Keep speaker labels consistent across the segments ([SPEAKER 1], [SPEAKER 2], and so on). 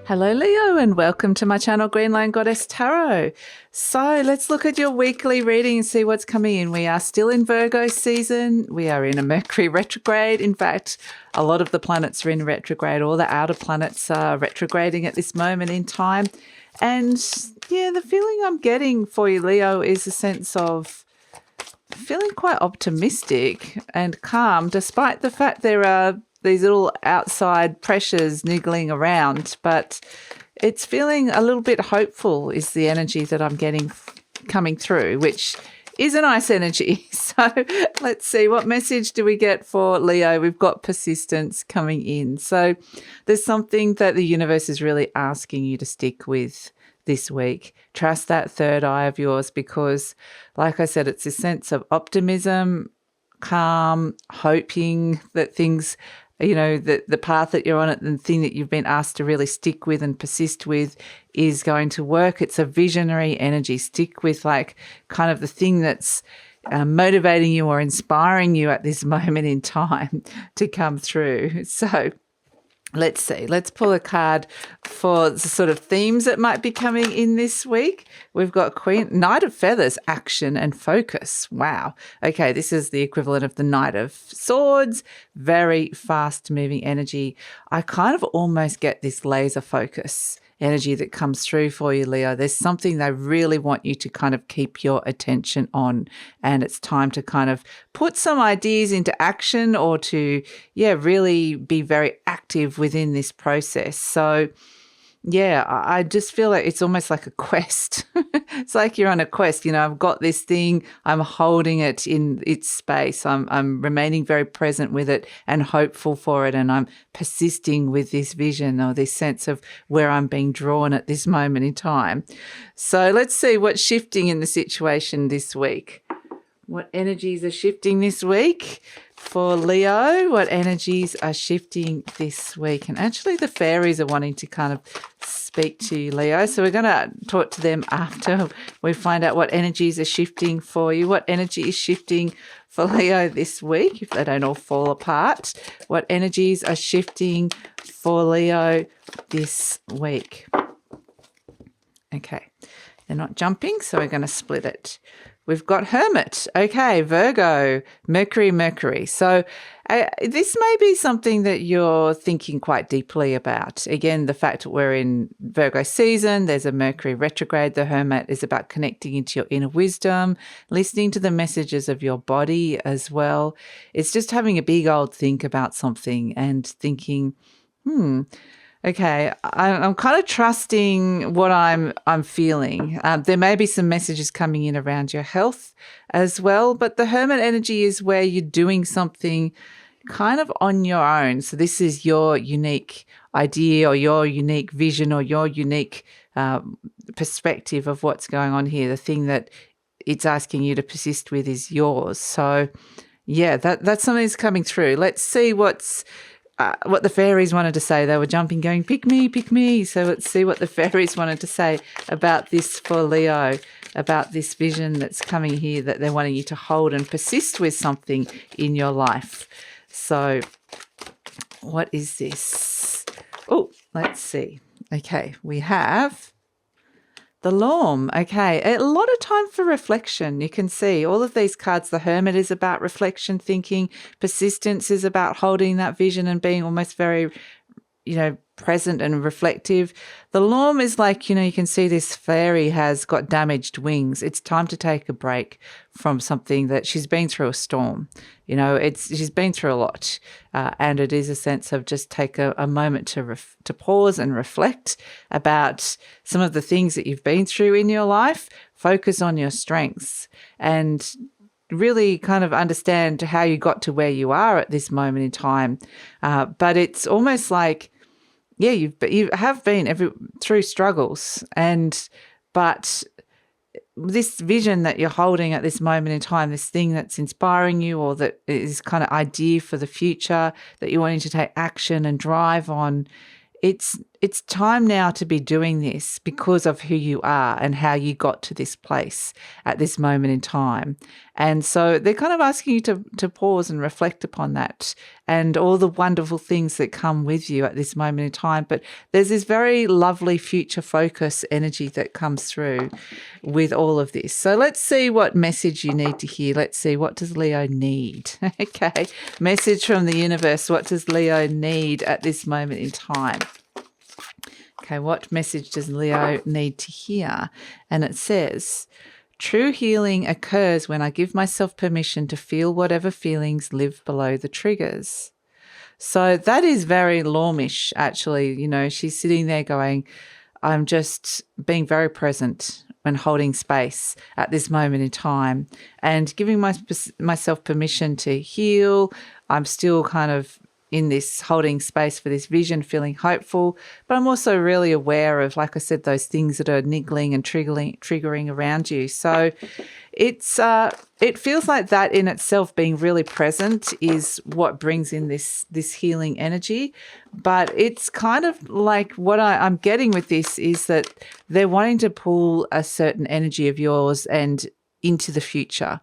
[SPEAKER 1] Hello Leo and welcome to my channel GreenLion Goddess Tarot. So let's look at your weekly reading and see what's coming in. We are still in Virgo season. We are in a Mercury retrograde. In fact, a lot of the planets are in retrograde. All the outer planets are retrograding at this moment in time. And yeah, the feeling I'm getting for you, Leo, is a sense of feeling quite optimistic and calm, despite the fact there are these little outside pressures niggling around, but it's feeling a little bit hopeful is the energy that I'm getting coming through, which is a nice energy. So let's see, what message do we get for Leo? We've got persistence coming in. So there's something that the universe is really asking you to stick with this week. Trust that third eye of yours because, like I said, it's a sense of optimism, calm, hoping that things, you know, the path that you're on, the thing that you've been asked to really stick with and persist with is going to work. It's a visionary energy. Stick with like kind of the thing that's motivating you or inspiring you at this moment in time to come through. So let's see. Let's pull a card for the sort of themes that might be coming in this week. We've got Knight of Feathers, action and focus. Wow. Okay, this is the equivalent of the Knight of Swords. Very fast-moving energy. I kind of almost get this laser focus energy that comes through for you, Leo. There's something they really want you to kind of keep your attention on, and it's time to kind of put some ideas into action or to, really be very active within this process. So, I just feel like it's almost like a quest. It's like you're on a quest. You know, I've got this thing, I'm holding it in its space. I'm remaining very present with it and hopeful for it. And I'm persisting with this vision or this sense of where I'm being drawn at this moment in time. So let's see what's shifting in the situation this week. What energies are shifting this week for Leo? What energies are shifting this week? And actually the fairies are wanting to kind of speak to you, Leo. So we're going to talk to them after we find out what energies are shifting for you. What energy is shifting for Leo this week, if they don't all fall apart? What energies are shifting for Leo this week? Okay, they're not jumping, so we're going to split it. We've got Hermit. Okay, Virgo, Mercury. So this may be something that you're thinking quite deeply about. Again, the fact that we're in Virgo season, there's a Mercury retrograde. The Hermit is about connecting into your inner wisdom, listening to the messages of your body as well. It's just having a big old think about something and thinking, okay, I'm kind of trusting what I'm feeling. There may be some messages coming in around your health as well, but the Hermit energy is where you're doing something kind of on your own. So this is your unique idea or your unique vision or your unique perspective of what's going on here. The thing that it's asking you to persist with is yours. So that's something that's coming through. Let's see what the fairies wanted to say. They were jumping, going, pick me, pick me. So let's see what the fairies wanted to say about this for Leo, about this vision that's coming here that they're wanting you to hold and persist with something in your life. So what is this? Oh, let's see. Okay, we have the Lorm. Okay, a lot of time for reflection. You can see all of these cards. The Hermit is about reflection, thinking. Persistence is about holding that vision and being almost very, present and reflective. The Lorm is like, you can see this fairy has got damaged wings. It's time to take a break from something that she's been through a storm. She's been through a lot, and it is a sense of just take a moment to pause and reflect about some of the things that you've been through in your life. Focus on your strengths and really kind of understand how you got to where you are at this moment in time. But it's almost like, you have been through struggles, but this vision that you're holding at this moment in time, this thing that's inspiring you or that is kind of idea for the future that you're wanting to take action and drive on, it's it's time now to be doing this because of who you are and how you got to this place at this moment in time. And so they're kind of asking you to pause and reflect upon that and all the wonderful things that come with you at this moment in time. But there's this very lovely future focus energy that comes through with all of this. So let's see what message you need to hear. Let's see, what does Leo need? Okay, message from the universe. What does Leo need at this moment in time? Okay, what message does Leo need to hear? And it says, true healing occurs when I give myself permission to feel whatever feelings live below the triggers. So that is very Lormish, actually. You know, she's sitting there going, I'm just being very present when holding space at this moment in time and giving myself permission to heal. I'm still kind of in this holding space for this vision, feeling hopeful, but I'm also really aware of, like I said, those things that are niggling and triggering around you. So it feels like that in itself, being really present, is what brings in this healing energy. But it's kind of like what I'm getting with this is that they're wanting to pull a certain energy of yours and into the future.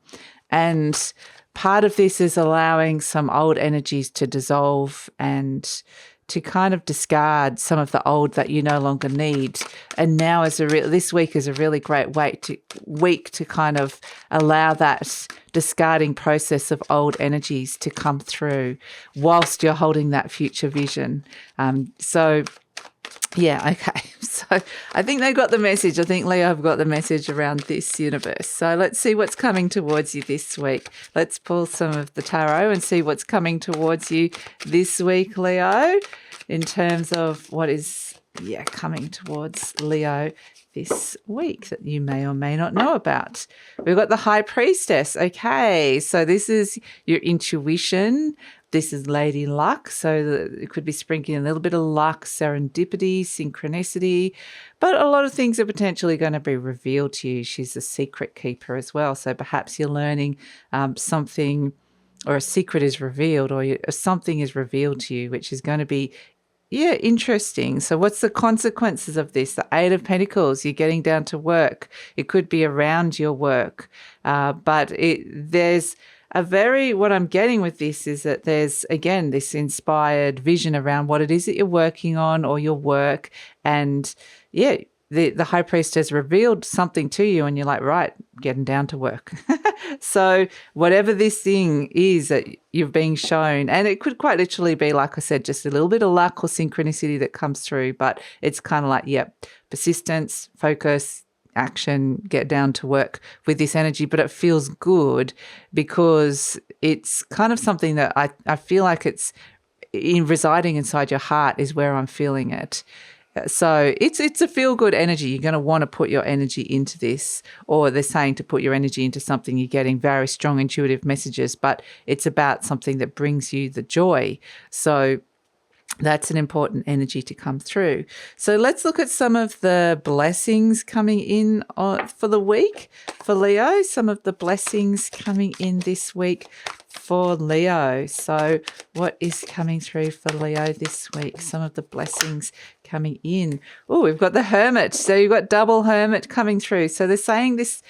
[SPEAKER 1] And part of this is allowing some old energies to dissolve and to kind of discard some of the old that you no longer need. And now this week is a really great week to kind of allow that discarding process of old energies to come through whilst you're holding that future vision. Yeah, okay. So I think they got the message. I think Leo have got the message around this universe. So let's see what's coming towards you this week. Let's pull some of the tarot and see what's coming towards you this week, Leo, in terms of what is coming towards Leo this week that you may or may not know about. We've got the High Priestess. Okay, so this is your intuition. This is Lady Luck, so it could be sprinkling a little bit of luck, serendipity, synchronicity, but a lot of things are potentially going to be revealed to you. She's a secret keeper as well, so perhaps you're learning something, or a secret is revealed, or something is revealed to you, which is going to be interesting. So what's the consequences of this? The Eight of Pentacles, you're getting down to work. It could be around your work, but there's what I'm getting with this is that there's, again, this inspired vision around what it is that you're working on or your work. And the High Priestess revealed something to you and you're like, right, getting down to work. So whatever this thing is that you're being shown, and it could quite literally be, like I said, just a little bit of luck or synchronicity that comes through, but it's kind of like, persistence, focus, action, get down to work with this energy. But it feels good because it's kind of something that I feel like it's residing inside your heart is where I'm feeling it. So it's a feel-good energy. You're going to want to put your energy into this, or they're saying to put your energy into something. You're getting very strong intuitive messages, but it's about something that brings you the joy. So that's an important energy to come through. So let's look at some of the blessings coming in for the week for Leo, some of the blessings coming in this week for Leo. So what is coming through for Leo this week? Some of the blessings coming in. Oh, we've got the Hermit. So you've got double Hermit coming through. So they're saying this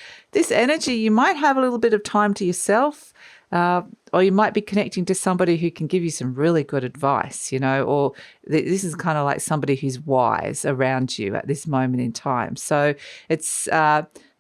[SPEAKER 1] energy, you might have a little bit of time to yourself, or you might be connecting to somebody who can give you some really good advice, or this is kind of like somebody who's wise around you at this moment in time. So it's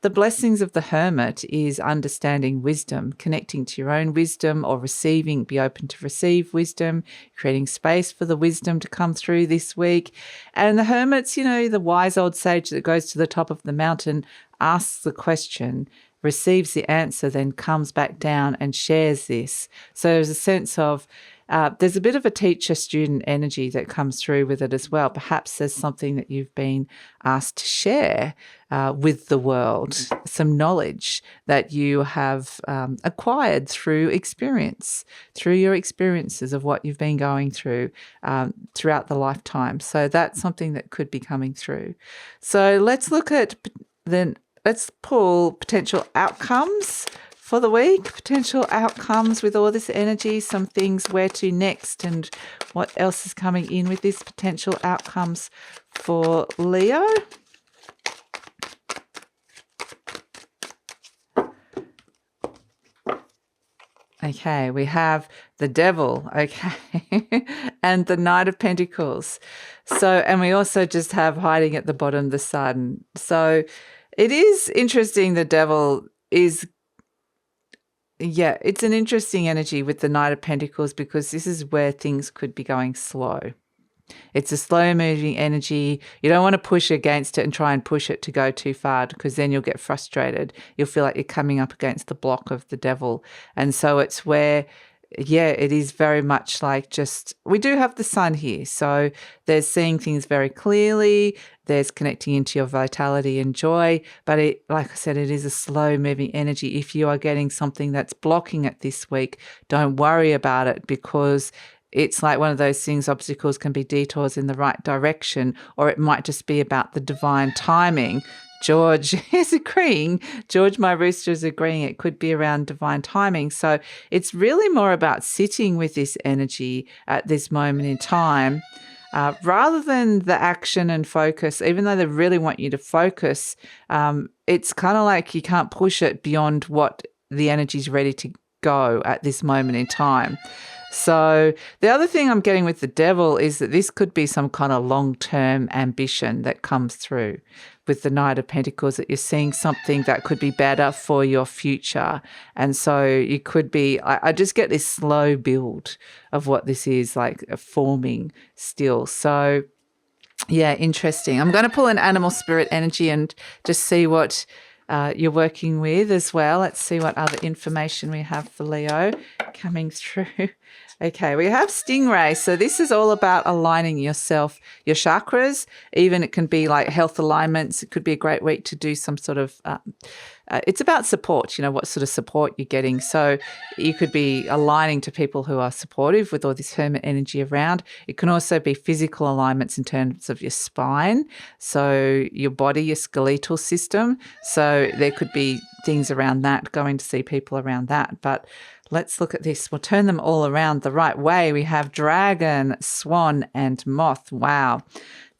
[SPEAKER 1] the blessings of the Hermit is understanding wisdom, connecting to your own wisdom, or be open to receive wisdom, creating space for the wisdom to come through this week. And the Hermit's, the wise old sage that goes to the top of the mountain, asks the question, receives the answer, then comes back down and shares this. So there's a sense of, there's a bit of a teacher-student energy that comes through with it as well. Perhaps there's something that you've been asked to share with the world, some knowledge that you have acquired through experience, through your experiences of what you've been going through throughout the lifetime. So that's something that could be coming through. So let's look at let's pull potential outcomes for the week, potential outcomes with all this energy, some things where to next, and what else is coming in with this potential outcomes for Leo. Okay, we have the Devil, okay, and the Knight of Pentacles. So, and we also just have hiding at the bottom the Sun. So it is interesting. The Devil is, yeah, it's an interesting energy with the Knight of Pentacles because this is where things could be going slow. It's a slow moving energy. You don't want to push against it and try and push it to go too far because then you'll get frustrated. You'll feel like you're coming up against the block of the Devil. And so it's where, yeah, it is very much like just, we do have the Sun here. So there's seeing things very clearly. There's connecting into your vitality and joy. But it, like I said, it is a slow moving energy. If you are getting something that's blocking it this week, don't worry about it because it's like one of those things, obstacles can be detours in the right direction, or it might just be about the divine timing. George is agreeing. George, my rooster, is agreeing. It could be around divine timing. So it's really more about sitting with this energy at this moment in time, rather than the action and focus. Even though they really want you to focus, it's kind of like you can't push it beyond what the energy is ready to go at this moment in time. So the other thing I'm getting with the Devil is that this could be some kind of long-term ambition that comes through with the Knight of Pentacles, that you're seeing something that could be better for your future. And so you could be, I just get this slow build of what this is like forming still. So yeah, interesting. I'm going to pull an animal spirit energy and just see what you're working with as well. Let's see what other information we have for Leo coming through. Okay, we have Stingray. So this is all about aligning yourself, your chakras. Even it can be like health alignments. It could be a great week to do some sort of, it's about support, you know, what sort of support you're getting. So you could be aligning to people who are supportive with all this hermit energy around. It can also be physical alignments in terms of your spine. So your body, your skeletal system. So there could be things around that, going to see people around that. But let's look at this. We'll turn them all around the right way. We have dragon, swan, and moth. Wow.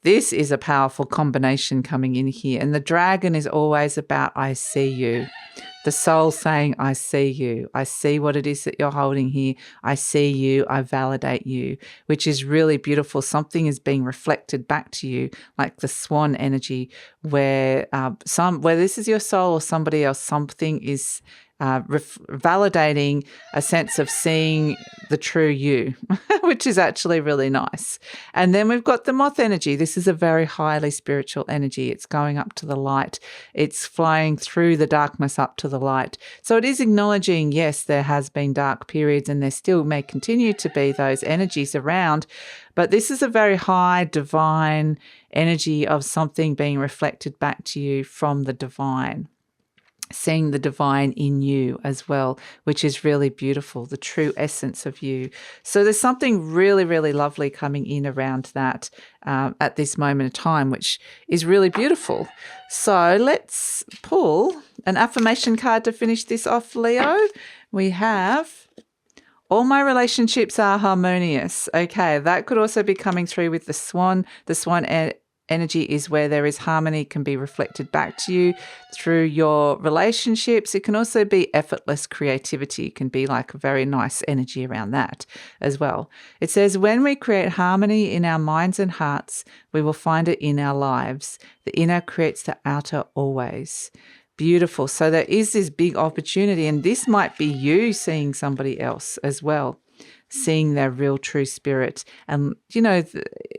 [SPEAKER 1] This is a powerful combination coming in here. And the dragon is always about, I see you. The soul saying, I see you. I see what it is that you're holding here. I see you. I validate you, which is really beautiful. Something is being reflected back to you, like the swan energy, where where this is your soul or somebody else, something is validating a sense of seeing the true you, which is actually really nice. And then we've got the moth energy. This is a very highly spiritual energy. It's going up to the light. It's flying through the darkness up to the light. So it is acknowledging, yes, there has been dark periods and there still may continue to be those energies around, but this is a very high divine energy of something being reflected back to you from the divine. Seeing the divine in you as well, which is really beautiful, the true essence of you. So there's something really, really lovely coming in around that at this moment of time, which is really beautiful. So let's pull an affirmation card to finish this off, Leo. We have, all my relationships are harmonious. Okay, that could also be coming through with the swan. The swan energy is where there is harmony, can be reflected back to you through your relationships. It can also be effortless creativity. It can be like a very nice energy around that as well. It says, when we create harmony in our minds and hearts, we will find it in our lives. The inner creates the outer always. Beautiful. So there is this big opportunity, and this might be you seeing somebody else as well, seeing their real true spirit. And, you know,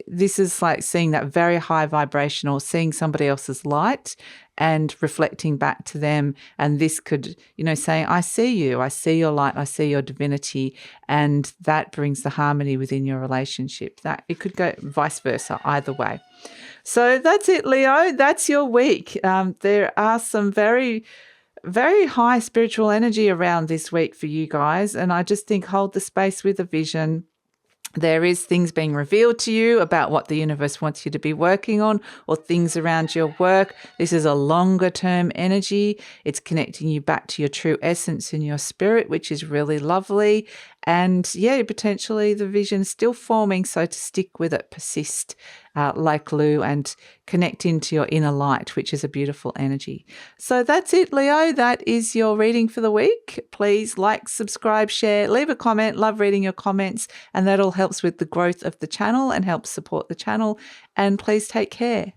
[SPEAKER 1] this is like seeing that very high vibration, or seeing somebody else's light and reflecting back to them. And this could, you know, saying, I see you, I see your light, I see your divinity. And that brings the harmony within your relationship. That it could go vice versa, either way. So that's it, Leo. That's your week. There are some very high spiritual energy around this week for you guys. And I just think hold the space with a vision. There is things being revealed to you about what the universe wants you to be working on or things around your work. This is a longer term energy. It's connecting you back to your true essence and your spirit, which is really lovely. And yeah, potentially the vision is still forming. So to stick with it, persist like Lou, and connect into your inner light, which is a beautiful energy. So that's it, Leo. That is your reading for the week. Please like, subscribe, share, leave a comment. Love reading your comments, and that all helps with the growth of the channel and helps support the channel. And please take care.